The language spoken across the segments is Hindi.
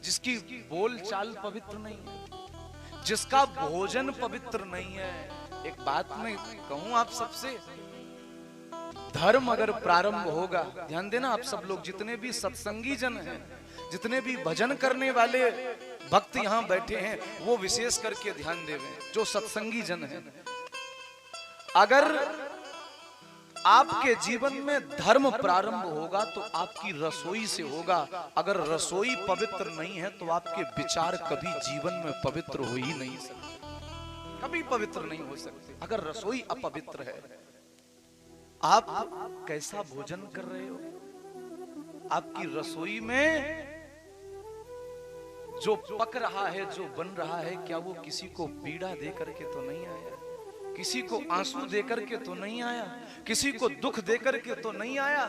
जिसकी बोल चाल पवित्र नहीं है, जिसका भोजन पवित्र नहीं है। एक बात मैं कहूं आप सबसे, धर्म अगर प्रारंभ होगा, ध्यान देना आप सब लोग, जितने भी सत्संगी जन हैं, जितने भी भजन करने वाले भक्त यहां बैठे हैं, वो विशेष करके ध्यान देवें, जो सत्संगी जन हैं। अगर आपके जीवन में धर्म प्रारंभ होगा तो आपकी रसोई से होगा। अगर रसोई पवित्र नहीं है तो आपके विचार कभी जीवन में पवित्र हो ही नहीं सकते, कभी पवित्र नहीं हो सकते। अगर रसोई अपवित्र है, आप कैसा भोजन कर रहे हो? आपकी रसोई में जो पक रहा है, जो बन रहा है, क्या वो किसी को पीड़ा दे करके तो नहीं आया? किसी को आंसू दे करके तो नहीं आया? किसी को दुख दे करके तो नहीं आया?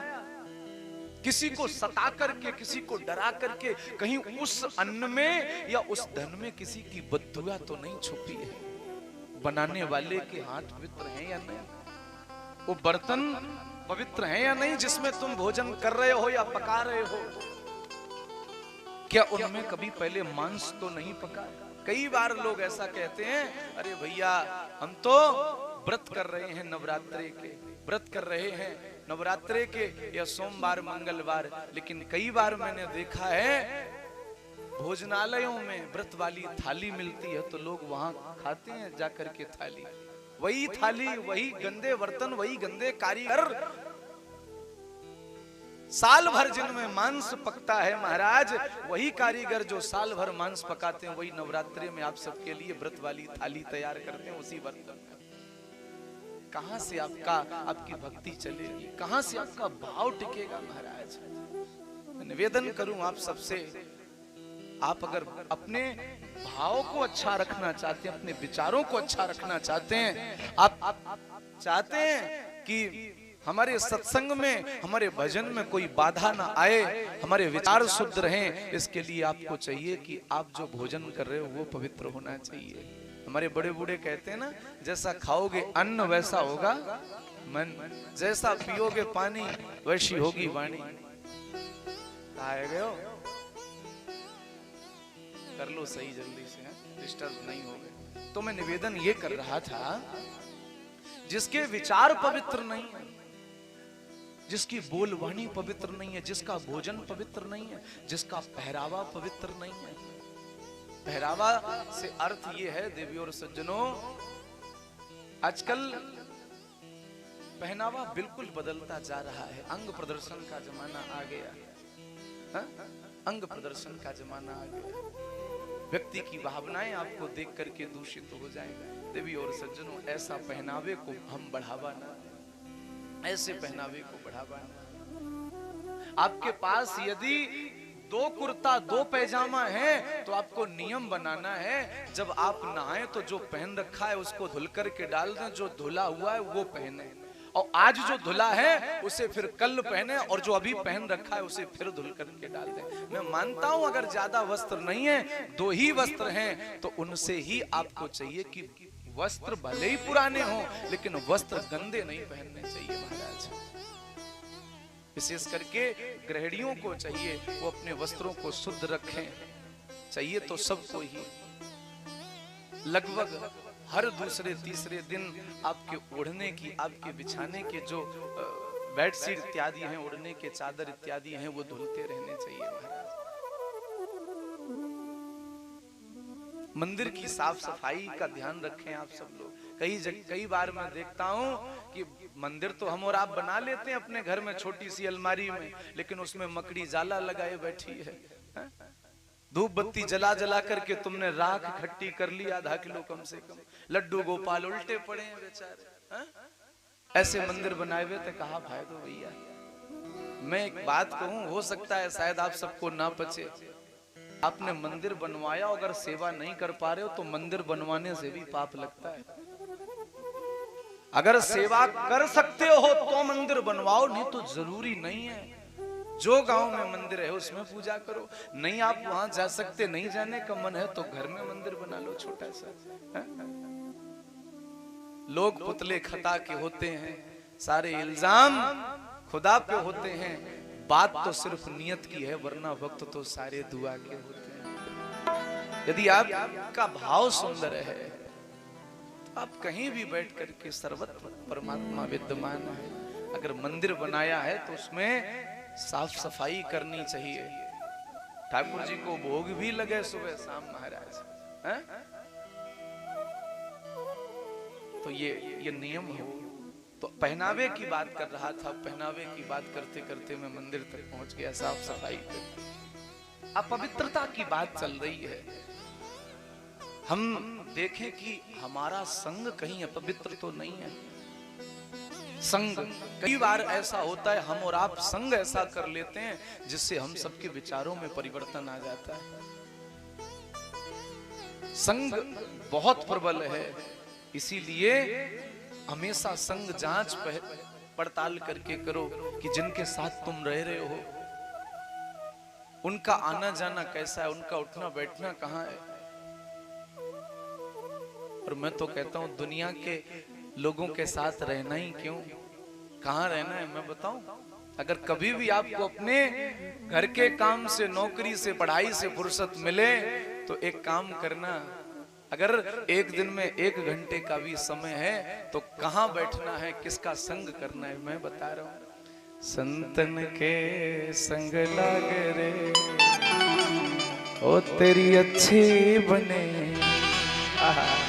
किसी को सता करके, किसी को डरा करके, कहीं उस अन्न में या उस धन में किसी की बददुआ तो नहीं छुपी है? बनाने वाले के हाथ पवित्र हैं या नहीं? वो बर्तन पवित्र हैं या नहीं जिसमें तुम भोजन कर रहे हो या पका रहे हो? क्या उनमें कभी पहले मांस तो नहीं पका? कई बार लोग ऐसा कहते हैं, अरे भैया हम तो व्रत कर रहे हैं नवरात्रे के, व्रत कर रहे हैं नवरात्रे के, या सोमवार मंगलवार। लेकिन कई बार मैंने देखा है भोजनालयों में व्रत वाली थाली मिलती है तो लोग वहां खाते हैं जाकर के थाली, वही थाली, वही गंदे बर्तन, वही गंदे कारीगर, साल भर जिनमें मांस पकता है महाराज, वही कारीगर जो साल भर मांस पकाते हैं, वही नवरात्रि में आप सबके लिए व्रत वाली थाली तैयार करते हैं उसी बर्तन में। कहां से आपकी भक्ति चलेगी? कहां से आपका भाव टिकेगा महाराज? निवेदन करूं आप सबसे, आप अगर अपने भाव को अच्छा रखना चाहते हैं, अपने विचारों को अच्छा रखना चाहते हैं, आप चाहते हैं कि हमारे सत्संग में, हमारे भजन में कोई बाधा ना आए, हमारे विचार शुद्ध रहें, इसके लिए आपको चाहिए कि आप जो भोजन कर रहे हो वो पवित्र होना चाहिए। हमारे बड़े बूढ़े कहते हैं ना, जैसा खाओगे अन्न वैसा होगा मन, जैसा पियोगे पानी वैसी होगी वाणी। आए गए हो? कर लो सही जल्दी से, डिस्टर्ब नहीं हो गए। तो मैं निवेदन ये कर रहा था, जिसके विचार पवित्र नहीं है, जिसकी बोलवाणी पवित्र नहीं है, जिसका भोजन पवित्र नहीं है, जिसका पहरावा पवित्र नहीं है। पहरावा से अर्थ ये है देवी और सज्जनों, आजकल पहनावा बिल्कुल बदलता जा रहा है। अंग प्रदर्शन का जमाना आ गया, हा? अंग प्रदर्शन का जमाना आ गया। व्यक्ति की भावनाएं आपको देख करके दूषित हो जाएंगी। देवी और सज्जनों, ऐसा पहनावे को हम बढ़ावा ना, ऐसे पहनावे को बढ़ावा ना। आपके पास यदि 2 कुर्ता 2 पैजामा है तो आपको नियम बनाना है, जब आप नहाए तो जो पहन रखा है उसको धुल करके डाल दें, जो धुला हुआ है वो पहने, और आज जो धुला है उसे फिर कल पहने, और जो अभी पहन रखा है उसे फिर धुल करके डाल दें। मैं मानता हूं अगर ज्यादा वस्त्र नहीं है, 2 ही वस्त्र हैं, तो उनसे ही आपको चाहिए कि वस्त्र भले ही पुराने हों लेकिन वस्त्र गंदे नहीं पहनने चाहिए महाराज। विशेष करके गृहिणियों को चाहिए वो अपने वस्त्रों को शुद्ध रखें। चाहिए तो सबको ही लगभग हर दूसरे तीसरे दिन आपके ओढ़ने की, आपके बिछाने के जो बेडशीट इत्यादि हैं, ओढ़ने के चादर इत्यादि हैं, वो धुलते रहने चाहिए महाराज। मंदिर की साफ सफाई का ध्यान रखें आप सब लोग। कई बार मैं देखता हूं कि मंदिर तो हम और आप बना लेते हैं अपने घर में छोटी सी अलमारी में, लेकिन उसमें मकड़ी जाला लगाए बैठी है। धूप बत्ती जला जला करके तुमने राख इकट्ठी कर ली आधा किलो कम से कम, लड्डू गोपाल उल्टे पड़े हैं बेचारे। ऐसे मंदिर बनाए हुए थे, कहा फायदा भैया। मैं एक बात कहूं, हो सकता है शायद आप सबको ना पचे, आपने मंदिर बनवाया, अगर सेवा नहीं कर पा रहे हो तो मंदिर बनवाने से भी पाप लगता है। अगर सेवा कर सकते हो तो मंदिर बनवाओ, नहीं तो जरूरी नहीं है। जो गांव में मंदिर है उसमें पूजा करो, नहीं आप वहां जा सकते, नहीं जाने का मन है तो घर में मंदिर बना लो छोटा सा। लोग पुतले खता के होते हैं, सारे इल्जाम खुदा पे होते हैं, बात तो सिर्फ नियत की है, वरना वक्त तो सारे दुआ के होते हैं। यदि आपका भाव सुंदर है तो आप कहीं भी बैठ करके सर्वत्र परमात्मा विद्यमान है। अगर मंदिर बनाया है तो उसमें साफ सफाई करनी चाहिए। ठाकुर जी को भोग भी लगे सुबह शाम महाराज, है? तो ये नियम हो। तो पहनावे की बात कर रहा था, पहनावे की बात करते करते मैं मंदिर तक पहुंच गया। साफ सफाई अपवित्रता की बात चल रही है। हम देखें कि हमारा संग कहीं अपवित्र तो नहीं है। संग कई बार ऐसा होता है, हम और आप संग ऐसा कर लेते हैं जिससे हम सबके विचारों में परिवर्तन आ जाता है। संग बहुत प्रबल है, इसीलिए हमेशा संग जांच पड़ताल करके करो कि जिनके साथ तुम रह रहे हो उनका आना जाना कैसा है, उनका उठना बैठना कहाँ है। और मैं तो कहता हूं दुनिया के लोगों के साथ रहना ही क्यों, कहाँ रहना है मैं बताऊं। अगर कभी भी आपको अपने घर के काम से, नौकरी से, पढ़ाई से फुर्सत मिले तो एक काम करना, अगर एक दिन में 1 घंटे का भी समय है तो कहाँ बैठना है, किसका संग करना है, मैं बता रहा हूं। संतन के संग लाग रे ओ तेरी अच्छी बने। आहा।